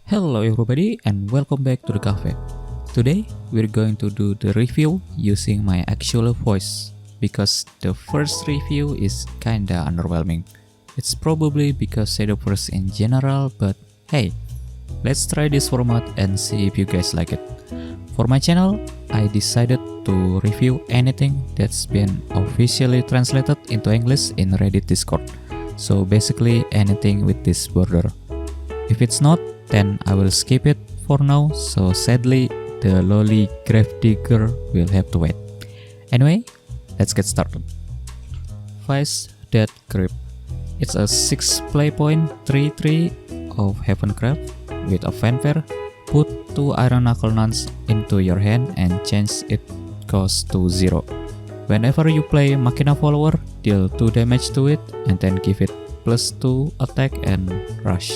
Hello everybody and welcome back to the cafe. Today we're going to do the review using my actual voice because the first review is kinda underwhelming. It's probably because Shadowverse in general, but hey, let's try this format and see if you guys like it. For my channel, I decided to review anything that's been officially translated into English in Reddit Discord. So basically anything with this border. If it's not, then I will skip it for now, so sadly the lowly gravedigger will have to wait. Anyway, let's get started. Vice Dead Grip. It's a 6 play point 3/3 of Heavencraft with a fanfare. Put 2 Iron Knuckle Nuns into your hand and change its cost to 0. Whenever you play Machina Follower, deal 2 damage to it and then give it +2 attack and rush.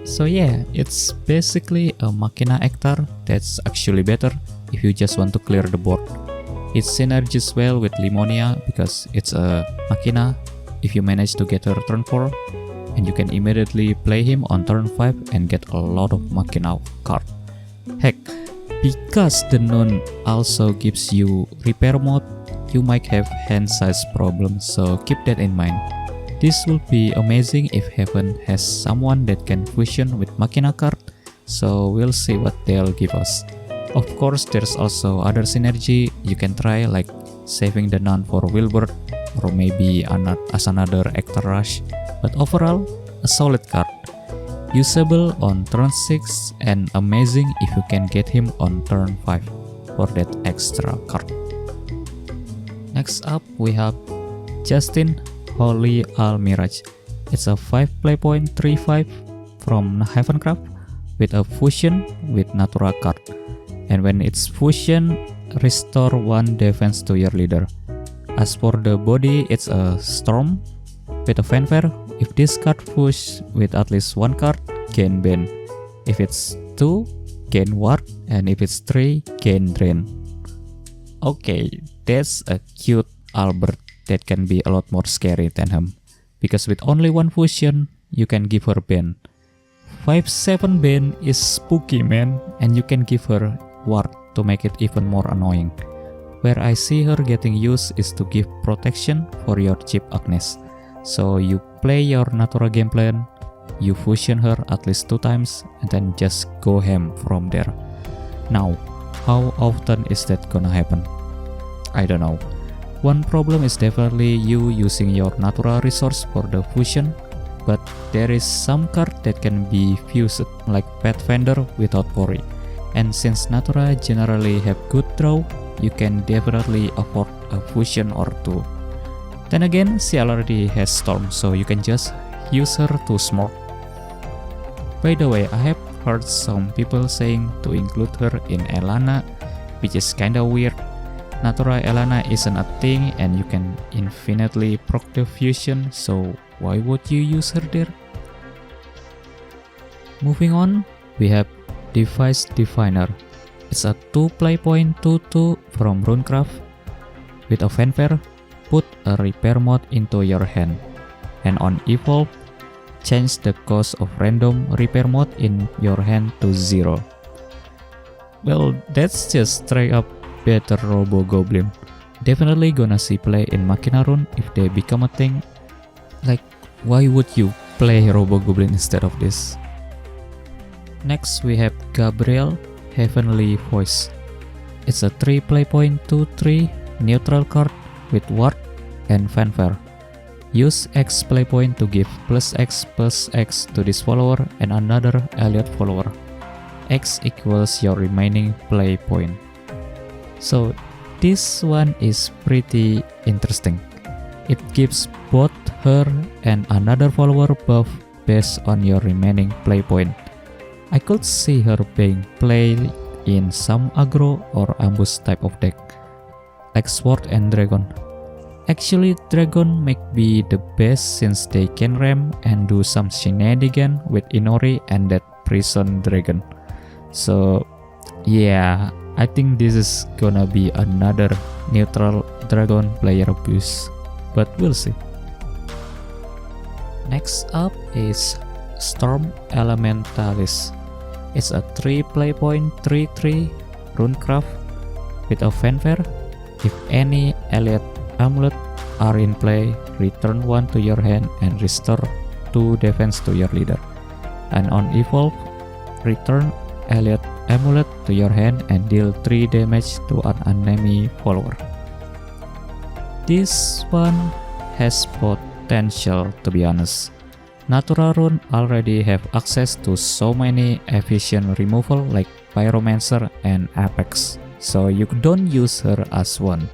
So yeah, it's basically a Machina Ektar that's actually better if you just want to clear the board. It synergies well with Limonia because it's a Machina if you manage to get her turn 4, and you can immediately play him on turn 5 and get a lot of Machina card. Heck, because the Nun also gives you repair mode, you might have hand size problems, so keep that in mind. This will be amazing if Heaven has someone that can fusion with Machina card, so we'll see what they'll give us. Of course, there's also other synergy you can try, like saving the Nun for Wolrd or maybe as another Ektar Rush, but overall, a solid card. Usable on turn 6 and amazing if you can get him on turn 5 for that extra card. Next up, we have Justine Holy Almirage. It's a 5 play point 3/5 from Heavencraft with a fusion with Natura card, and when it's fusion, restore 1 defense to your leader. As for the body, it's a Storm with a fanfare. If this card push with at least 1 card, gain Bane. If it's 2, gain Ward, and if it's 3, gain Drain. Okay, that's a cute Albert that can be a lot more scary than him, because with only 1 fusion, you can give her Bane. 5/7 Bane is spooky, man, and you can give her Ward to make it even more annoying. Where I see her getting used is to give protection for your cheap Agnes. So you play your Natura game plan, you fusion her at least 2 times, and then just go ham from there. Now, how often is that gonna happen? I don't know. One problem is definitely you using your Natura resource for the fusion, but there is some card that can be fused like Pathfinder without worry. And since Natura generally have good draw, you can definitely afford a fusion or 2. Then again, she already has Storm, so you can just use her to smoke. By the way, I have heard some people saying to include her in Elana, which is kinda weird. Natura Elana isn't a thing and you can infinitely proc the fusion, so why would you use her there? Moving on, we have Device Diviner. It's a 2 play point 2/2 from Runecraft. With a fanfare, put a repair mode into your hand, and on evolve, change the cost of random repair mode in your hand to 0. Well, that's just straight up better Robo Goblin. Definitely gonna see play in Machina Rune if they become a thing. Like, why would you play Robo Goblin instead of this? Next we have Gabrial Heavenly Voice. It's a 3 play point 2/3 neutral card with Ward and fanfare. Use X play point to give +X to this follower and another Elliot follower. X equals your remaining play point. So this one is pretty interesting. It gives both her and another follower buff based on your remaining play point. I could see her being played in some aggro or ambush type of deck, like Sword and Dragon. Actually, Dragon might be the best since they can ram and do some shenanigan with Inori and that Prison Dragon. So yeah, I think this is gonna be another neutral dragon player abuse, but we'll see. Next up is Stormelementalist. It's a 3 play point 3/3 runecraft with a fanfare. If any elite amulet are in play, return 1 to your hand and restore 2 defense to your leader. And on evolve, return elite amulet to your hand and deal 3 damage to an enemy follower. This one has potential, to be honest. Natural rune already have access to so many efficient removal like Pyromancer and Apex, so you don't use her as one.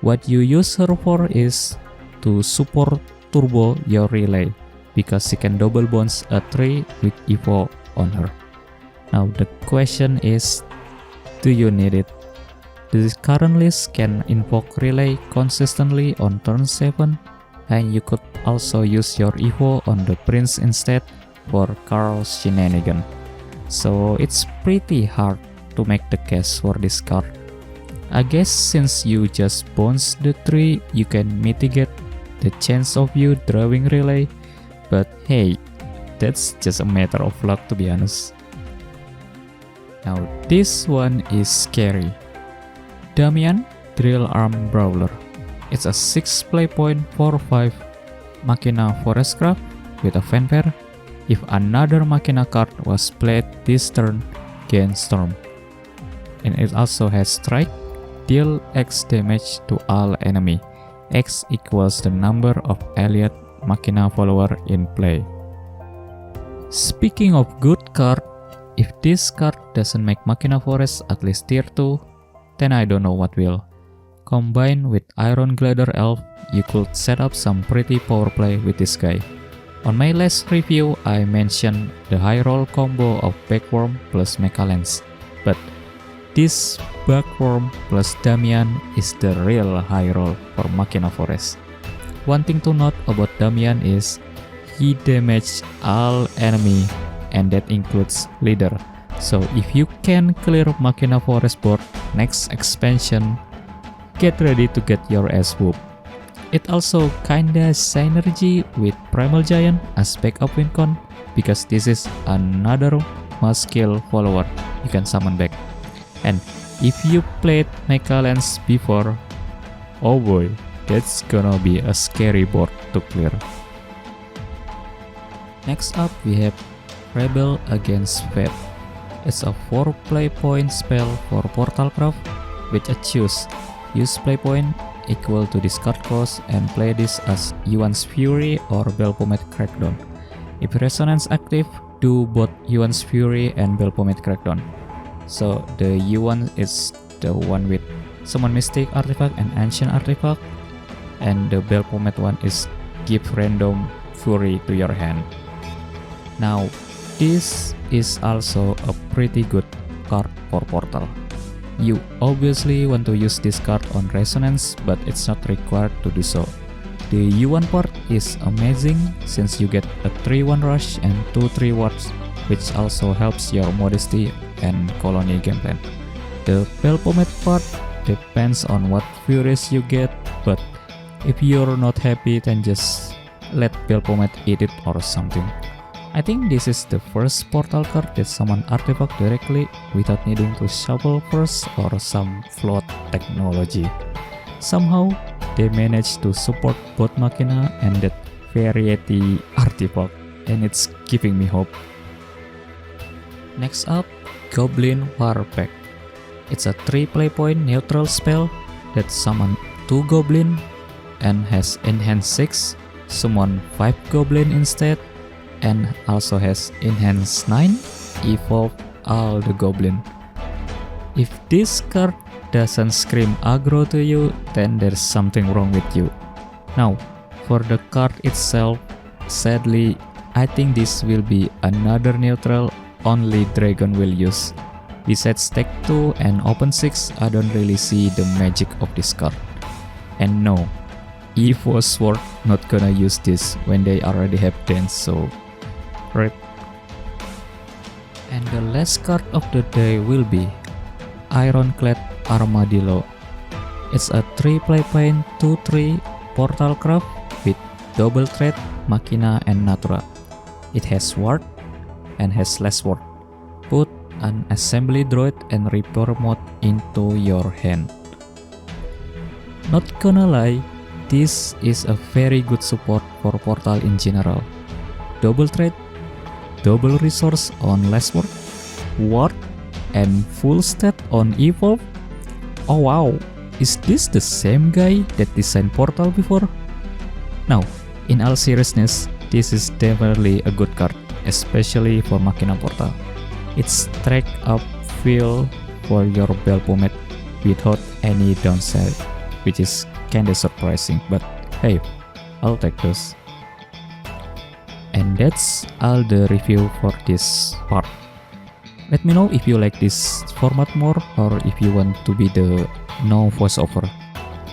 What you use her for is to support turbo your relay, because she can double bounce a 3 with Evo on her. Now the question is, do you need it? The current list can invoke relay consistently on turn 7, and you could also use your Evo on the Prince instead for Carl's shenanigan. So it's pretty hard to make the case for this card. I guess since you just bounce the 3, you can mitigate the chance of you drawing relay, but hey, that's just a matter of luck, to be honest. Now this one is scary. Damian, Drillarm Brawler. It's a 6 play point 4/5 Machina Forest Craft with a fanfare. If another Machina card was played this turn, gain Storm. And it also has Strike, deal X damage to all enemy. X equals the number of elite Machina follower in play. Speaking of good card, if this card doesn't make Machina Forest at least tier 2, then I don't know what will. Combined with Ironclad Elf, you could set up some pretty power play with this guy. On my last review, I mentioned the high roll combo of Backworm plus Mecha Lens, but this Backworm plus Damian is the real high roll for Machina Forest. One thing to note about Damian is he damages all enemy, and that includes leader. So if you can clear Machina Forest board next expansion, get ready to get your ass whooped. It also kinda synergy with Primal Giant as backup win con, because this is another must kill follower you can summon back. And if you played Mecha Lens before, oh boy, that's gonna be a scary board to clear. Next up we have Rebel Against Fate. It's a 4 play point spell for Portal Craft with a choose. Use play point equal to discard cost and play this as Yuan's Fury or Belpomet Crackdown. If Resonance active, do both Yuan's Fury and Belpomet Crackdown. So the Yuan is the one with Summon Mystic Artifact and Ancient Artifact, and the Belpomet one is give random Fury to your hand. Now this is also a pretty good card for Portal. You obviously want to use this card on Resonance, but it's not required to do so. The Yuan part is amazing since you get a 3-1 rush and 2-3 wards, which also helps your Modesty and Colony game plan. The Belpomet part depends on what Furies you get, but if you're not happy, then just let Belpomet eat it or something. I think this is the first Portal card that summon artifact directly without needing to shuffle first or some float technology. Somehow, they managed to support both Machina and that variety artifact, and it's giving me hope. Next up, Goblin Warpack. It's a 3 play point neutral spell that summon 2 Goblin and has Enhance 6, summon 5 Goblin instead, and also has Enhance 9, evolve all the Goblin. If this card doesn't scream aggro to you, then there's something wrong with you. Now, for the card itself, sadly, I think this will be another neutral only Dragon will use. Besides Tech 2 and Open 6, I don't really see the magic of this card. And no, Evo Sword not gonna use this when they already have Dance, so RIP. And the last card of the day will be Ironclad Armadillo. It's a 3 play point 2/3 Portal Craft with double threat, Machina and Natura. It has ward and has less ward. Put an assembly droid and repair mode into your hand. Not gonna lie, this is a very good support for Portal in general. Double trade, double resource on less ward, and full stat on evolve. Oh wow, is this the same guy that designed Portal before? Now, in all seriousness, this is definitely a good card, especially for Machina Portal. It's track up feel for your Bell Pomade without any downside, which is kinda surprising, but hey, I'll take those. And that's all the review for this part. Let me know if you like this format more or if you want to be the no voiceover.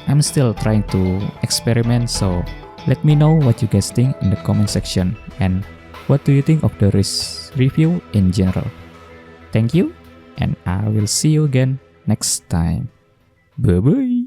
I'm still trying to experiment, so let me know what you guys think in the comment section and what do you think of the review in general. Thank you, and I will see you again next time. Bye bye.